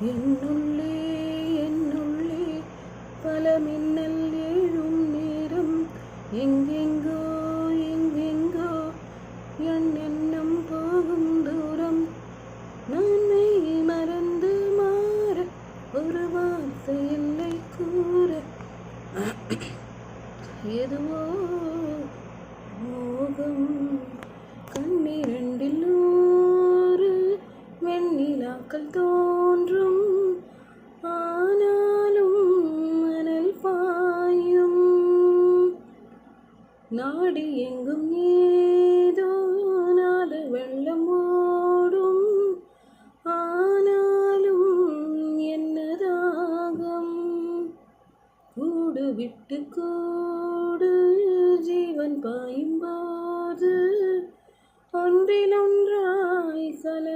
என்னுள்ளே என்னுள்ளே பல மின்னல் எழும் நேரம் எங்கெங்கோ எங்கெங்கோ என் எண்ணம் போகும் தூரம் நானை மறந்து மாற ஒரு வார்த்தை இல்லை கூற எதுவோ மோகம் கண்ணிரண்டில் நூறு வெண்ணிலாக்கள் தோன்றும் ஆனாலும் அனல் பாயும் நாடி எங்கும் ஏதோ நாத வெள்ளம் ஓடும் ஆனாலும் என்னதாகம் கூடு விட்டு கூடு ஜீவன் பாயும்போது ஒன்றில் ஒன்றாய் கல